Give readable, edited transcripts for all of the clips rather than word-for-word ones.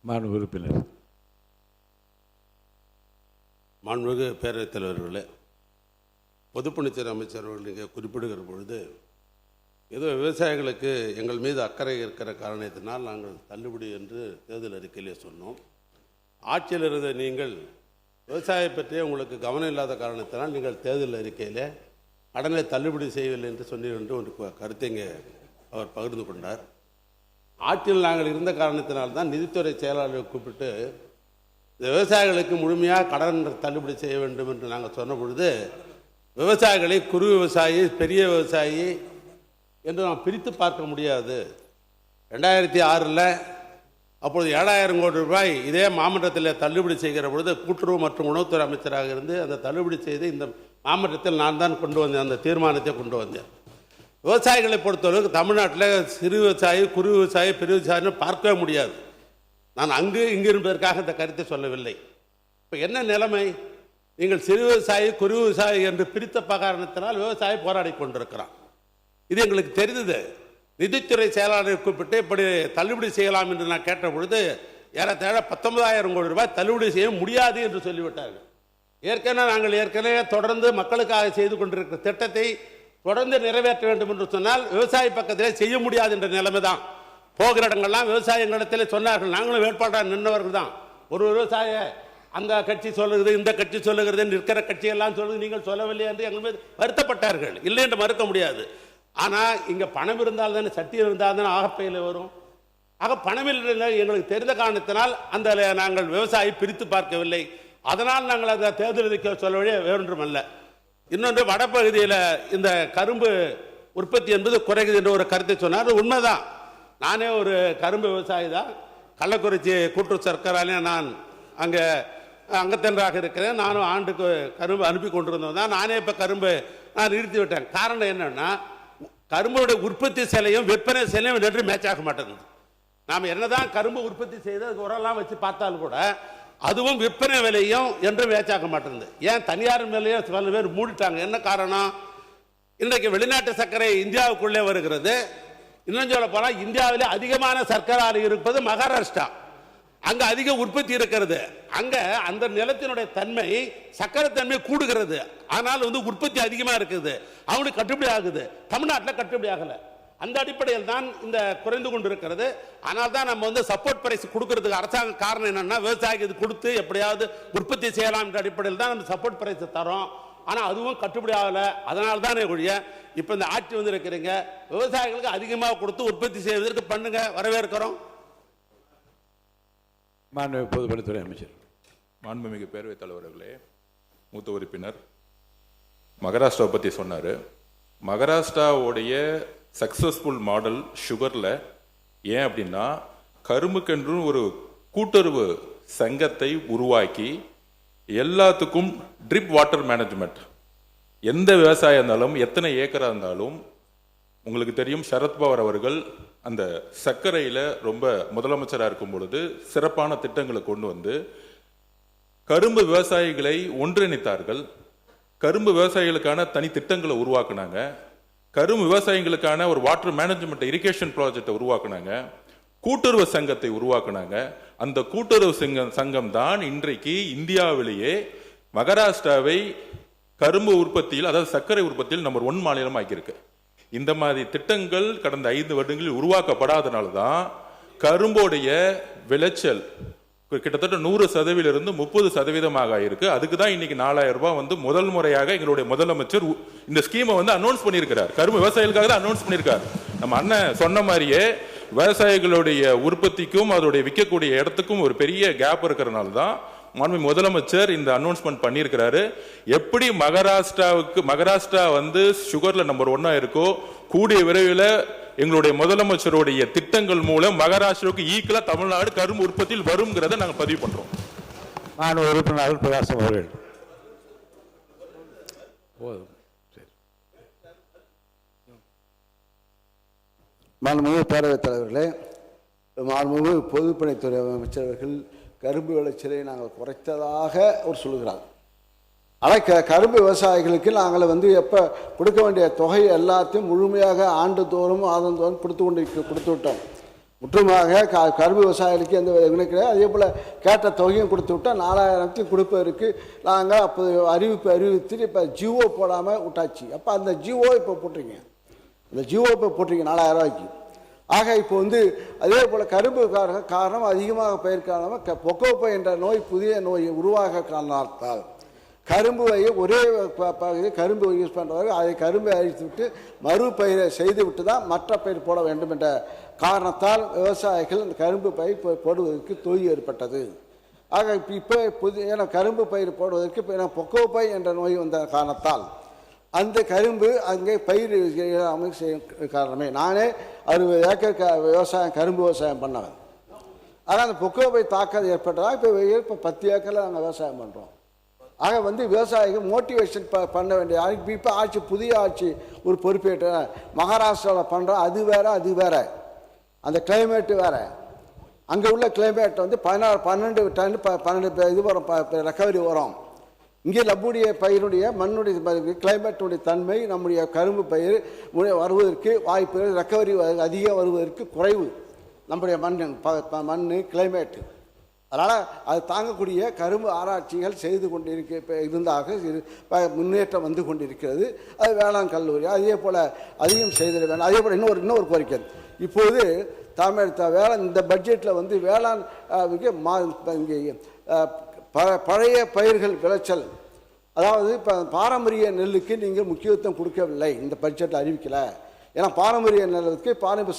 மாண்பு உறுப்பினர். மாண்புமிகு பேரவைத் தலைவர்களே, பொதுப்பணித்துறை அமைச்சர் அவர்கள் இங்கே குறிப்பிடுகிற பொழுது ஏதோ விவசாயிகளுக்கு எங்கள் மீது அக்கறை இருக்கிற காரணத்தினால் நாங்கள் தள்ளுபடி என்று தேர்தல் அறிக்கையிலே சொன்னோம். ஆட்சியில் இருந்த நீங்கள் விவசாயம் பற்றிய உங்களுக்கு கவனம் இல்லாத காரணத்தினால் நீங்கள் தேர்தல் அறிக்கையில் கடனை தள்ளுபடி செய்யவில்லை என்று சொன்னீர்கள் என்று ஒரு கருத்தை இங்கே அவர் பகிர்ந்து கொண்டார். ஆட்சியில் நாங்கள் இருந்த காரணத்தினால்தான் நிதித்துறை செயலாளரை கூப்பிட்டு இந்த விவசாயிகளுக்கு முழுமையாக கடன் தள்ளுபடி செய்ய வேண்டும் என்று நாங்கள் சொன்ன பொழுது விவசாயிகளை குறு விவசாயி, பெரிய விவசாயி என்று நாம் பிரித்து பார்க்க முடியாது. 2006 அப்பொழுது 7000 கோடி ரூபாய் இதே மாமன்றத்தில் தள்ளுபடி செய்கிற பொழுது கூட்டுறவு மற்றும் உணவுத்துறை அமைச்சராக இருந்து அந்த தள்ளுபடி செய்து இந்த மாமன்றத்தில் நான் தான் கொண்டு வந்தேன், அந்த தீர்மானத்தை கொண்டு வந்தேன். விவசாயிகளை பொறுத்தவரைக்கும் தமிழ்நாட்டில் சிறு விவசாயி, குறு விவசாயி, பெரிய விவசாயின்னு பார்க்கவே முடியாது. நான் அங்கு இங்கு இருப்பதற்காக இந்த கருத்தை சொல்லவில்லை. இப்போ என்ன நிலைமை? நீங்கள் சிறு விவசாயி, குறு விவசாயி என்று பிரித்த காரணத்தினால் விவசாயி போராடி கொண்டிருக்கிறான். இது எங்களுக்கு தெரிந்தது. நிதித்துறை செயலாளரை கூப்பிட்டு இப்படி தள்ளுபடி செய்யலாம் என்று நான் கேட்ட பொழுது ஏறத்தாழ 19,000 கோடி ரூபாய் தள்ளுபடி செய்ய முடியாது என்று சொல்லிவிட்டார்கள். நாங்கள் தொடர்ந்து மக்களுக்காக செய்து கொண்டிருக்கிற திட்டத்தை தொடர்ந்து நிறைவேற்ற வேண்டும் என்று சொன்னால் விவசாய பக்கத்திலே செய்ய முடியாது என்ற நிலைமை தான். போகிற இடங்கள்லாம் விவசாயங்களிடத்திலே சொன்னார்கள். நாங்களும் வேட்பாளராக நின்றவர்கள் தான். ஒரு விவசாய அந்த கட்சி சொல்லுகிறது, இந்த கட்சி சொல்லுகிறது, நிற்கிற கட்சியெல்லாம் சொல்லுது, நீங்கள் சொல்லவில்லை என்று எங்கள் மீது வருத்தப்பட்டார்கள். இல்லை என்று மறுக்க முடியாது. ஆனால் இங்கே பணம் இருந்தால் தானே, சட்டியில் இருந்தால் தானே ஆகப்பையில் வரும். ஆக பணமில்லை எங்களுக்கு தெரிந்த காரணத்தினால் அந்த நாங்கள் விவசாயி பிரித்து பார்க்கவில்லை. அதனால் நாங்கள் அதை தேர்தல் அறிக்கை சொல்லவே வேறொன்றுமல்ல. இன்னொன்று, வடப்பகுதியில் இந்த கரும்பு உற்பத்தி என்பது குறைகுது என்ற ஒரு கருத்தை சொன்னார். உண்மைதான். நானே ஒரு கரும்பு விவசாயி தான். கள்ளக்குறிச்சி கூட்டுறவு சர்க்கராலே நான் அங்கே அங்கத்தன்றாக இருக்கிறேன். நானும் ஆண்டுக்கு கரும்பு அனுப்பி கொண்டிருந்தோம் தான். நானே இப்போ கரும்பு நான் நிறுத்தி விட்டேன். காரணம் என்னன்னா, கரும்புடைய உற்பத்தி சிலையும் விற்பனை சிலையும் ரெண்டு மேட்ச் ஆக மாட்டேங்குது. நாம் என்னதான் கரும்பு உற்பத்தி செய்து அது உரெல்லாம் வச்சு பார்த்தாலும் கூட அதுவும் விற்பனை விலையும் என்றும் மேட்ச் ஆக மாட்டேங்குது. ஏன் தனியார் மேலேயும் சில பேர் மூடிட்டாங்க. என்ன காரணம்? இன்றைக்கு வெளிநாட்டு சர்க்கரை இந்தியாவுக்குள்ளே வருகிறது. இன்னும் சொல்ல போனால் இந்தியாவிலே அதிகமான சர்க்கரை இருப்பது மகாராஷ்டிரா. அங்க அதிக உற்பத்தி இருக்கிறது. அங்க அந்த நிலத்தினுடைய தன்மை, சர்க்கரை தன்மை கூடுகிறது. ஆனால் உற்பத்தி அதிகமாக இருக்குது. அவனுக்கு கட்டுப்படி ஆகுது. தமிழ்நாட்டில் கட்டுப்படி ஆகல. அந்த அடிப்படையில் தான் இந்த குறைந்து கொண்டிருக்கிறது. ஆனால் தான் நம்ம சப்போர்ட் பிரைஸ் கொடுக்கறதுக்கு அரசாங்க காரணம் என்னன்னா, விவசாயிக்கு இது கொடுத்து எப்படியாவது உற்பத்தி செய்யலாம் என்ற அடிப்படையில் தான் நம்ம சப்போர்ட் பிரைஸ் தரோம். ஆனால் அதுவும் கட்டுப்படி ஆகலை. அதனால தானே ஒழிய இப்போ இந்த ஆட்சி இருக்கிறீங்க, விவசாயிகளுக்கு அதிகமாக கொடுத்து உற்பத்தி செய்வதற்கு பண்ணுங்க, வரவேற்கிறோம். மாண்புமிகு பொதுப்பணித்துறை அமைச்சர். மாண்புமிகு பேரவைத் தலைவர்களே, மூத்த உறுப்பினர் மகாராஷ்டிராவை பற்றி சொன்னார். மகாராஷ்டிராவுடைய சக்ஸஸ்ஃபுல் மாடல் சுகரில் ஏன் அப்படின்னா, கரும்புக்கென்று ஒரு கூட்டுறவு சங்கத்தை உருவாக்கி எல்லாத்துக்கும் ட்ரிப் வாட்டர் மேனேஜ்மெண்ட், எந்த விவசாயம் இருந்தாலும் எத்தனை ஏக்கராக இருந்தாலும், உங்களுக்கு தெரியும் சரத்பவார் அவர்கள் அந்த சர்க்கரையில் ரொம்ப முதலமைச்சராக இருக்கும் பொழுது சிறப்பான திட்டங்களை கொண்டு வந்து கரும்பு விவசாயிகளை ஒன்றிணைத்தார்கள். கரும்பு விவசாயிகளுக்கான தனி திட்டங்களை உருவாக்குனாங்க. கரும்பு விவசாயிகளுக்கான ஒரு வாட்டர் மேனேஜ்மெண்ட் இரிகேஷன் ப்ராஜெக்டை உருவாக்குனாங்க. கூட்டுறவு சங்கத்தை உருவாக்குனாங்க. அந்த கூட்டுறவு சங்கம் தான் இன்றைக்கு இந்தியாவிலேயே மகாராஷ்டிராவை கரும்பு உற்பத்தியில், அதாவது சர்க்கரை உற்பத்தியில் நம்பர் 1 மாநிலம் ஆக்கியிருக்கு. இந்த மாதிரி திட்டங்கள் கடந்த 5 வருடங்களில் உருவாக்கப்படாதனால தான் கரும்போடைய விளைச்சல் கிட்டத்தட்ட 100% 30% ஆயிருக்கு. அதுக்கு தான் இன்னைக்கு 4000 ரூபாய் முதல் முறையாக எங்களுடைய முதலமைச்சர் இந்த ஸ்கீமை அனௌன்ஸ் பண்ணியிருக்கிறார். கரும்பு விவசாயிகளுக்காக தான் அனௌன்ஸ் பண்ணியிருக்கார். நம்ம அண்ணன் சொன்ன மாதிரியே விவசாயிகளுடைய உற்பத்திக்கும் அதோடைய விற்கக்கூடிய இடத்துக்கும் ஒரு பெரிய கேப் இருக்கிறதுனால தான் மாண்புமிகு முதலமைச்சர் இந்த அனௌன்ஸ்மெண்ட் பண்ணியிருக்கிறாரு. எப்படி மகாராஷ்டிரா சுகர்ல நம்பர் 1 இருக்கோ, கூடிய விரைவில் எங்களுடைய முதலமைச்சருடைய திட்டங்கள் மூலம் மகாராஷ்டிராவுக்கு ஈக்குவலா தமிழ்நாடு கரும்பு உற்பத்தியில் வரும்ங்கிறத நாங்கள் பதிவு பண்றோம். மாண்பு உறுப்பினர் அருள் பிரகாசம் அவர்கள். மாண்புமிகு பேரவைத் தலைவர்களே, மாண்புமிகு பொதுப்பணித்துறை அமைச்சர்கள் கரும்பு விளைச்சலை நாங்கள் குறைத்ததாக அவர் சொல்லுகிறார். ஆனால் கரும்பு விவசாயிகளுக்கு நாங்கள் எப்போ கொடுக்க வேண்டிய தொகை எல்லாத்தையும் முழுமையாக ஆண்டுதோறும் மாதந்தோறும் கொடுத்து விட்டோம். முற்றுமாக கரும்பு விவசாயிகளுக்கு எந்த இதுவுமே கிடையாது. அதே போல் கேட்ட தொகையும் கொடுத்து விட்டால் 4000 கொடுப்பதற்கு நாங்கள் அப்போ அறிவித்து இப்போ ஜிஓ போடாமல் விட்டாச்சு. அப்போ அந்த ஜிஓ இப்போ போட்டிருக்கீங்க, அந்த ஜிஓ இப்போ போட்டிருக்கீங்க 4000 ரூபாய்க்கு. ஆக இப்போ அதே போல் கரும்பு காரணம் அதிகமாக பயிர் காரணமாக பொக்கோப்பை என்ற நோய் புதிய நோய் உருவாக காரணத்தால் கரும்புவை ஒரே பகுதி கரும்பு யூஸ் பண்ணுறவர்கள் அதை கரும்பை அழித்து விட்டு மறுபயிரை செய்து விட்டு தான் மற்ற பயிர் போட வேண்டும் என்ற காரணத்தால் விவசாயிகள் அந்த கரும்பு பயிர் போடுவதற்கு தொய்வு ஏற்பட்டது. ஆக இப்போ ஏன்னா கரும்பு பயிர் போடுவதற்கு இப்போ பொக்கோப்பை என்ற நோய் வந்த காரணத்தால் அந்த கரும்பு அங்கே பயிர் செய்யும் காரணமே நானே 60 ஏக்கர் விவசாயம் கரும்பு விவசாயம் பண்ணவன். ஆனால் அந்த பொக்கோப்பை தாக்கம் ஏற்பட்டதாக இப்போ 10 ஏக்கரில் நாங்கள் விவசாயம் பண்ணுறோம். ஆக விவசாயிகள் மோட்டிவேஷன் பண்ண வேண்டிய இப்போ ஆட்சி புதிய ஆட்சி ஒரு பொறுப்பேற்ற மகாராஷ்டிராவில் பண்ணுறோம். அது வேற அந்த கிளைமேட்டு வேற. அங்கே உள்ள கிளைமேட் 12 டன் 12 இது வரும் ரெக்கவரி வரும். இங்கே நம்முடைய பயிருடைய மண்ணுடைய கிளைமேட்டுடைய தன்மை நம்முடைய கரும்பு பயிர் வருவதற்கு வாய்ப்பு, ரெக்கவரி அதிகம் வருவதற்கு குறைவு நம்முடைய மண் கிளைமேட்டு. அதனால் அது தாங்கக்கூடிய கரும்பு ஆராய்ச்சிகள் செய்து இருந்தாக முன்னேற்றம் வந்து கொண்டிருக்கிறது. அது வேளாண் கல்லூரி அதே போல் அதையும் செய்திட வேண்டும். அதே போல் இன்னொரு கோரிக்கை, இப்போது வேளாண் இந்த பட்ஜெட்டில் வேளாண் இங்கே பழைய பயிர்கள் விளைச்சல், அதாவது இப்போ பாரம்பரிய நெல்லுக்கு நீங்கள் முக்கியத்துவம் கொடுக்கவில்லை, இந்த பட்ஜெட்டில் அறிவிக்கலை. ஏன்னா பாரம்பரிய நெல்லுக்கு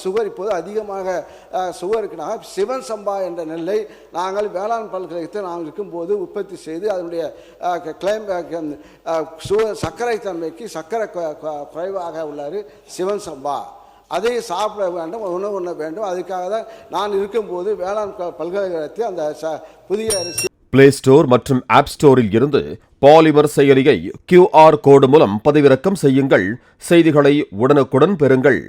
சுகர் இப்போது அதிகமாக சுகர் இருக்குன்னா சிவன் சம்பா என்ற நெல்லை நாங்கள் வேளாண் பல்கலைக்கழகத்தில் நாங்கள் இருக்கும்போது உற்பத்தி செய்து அதனுடைய சர்க்கரை தன்மைக்கு சர்க்கரை குறைவாக உள்ளார் சிவன் சம்பா, அதை சாப்பிட வேண்டும், உணவு உண்ண வேண்டும். அதுக்காக தான் நான் இருக்கும்போது வேளாண் பல்கலைக்கழகத்தில் அந்த புதிய அரிசி பிளே ஸ்டோர் மற்றும் ஆப் ஸ்டோரில் இருந்து பாலிமர் செயலியை QR கோடு மூலம் பதிவிறக்கம் செய்யுங்கள். செய்திகளை உடனுக்குடன் பெறுங்கள்.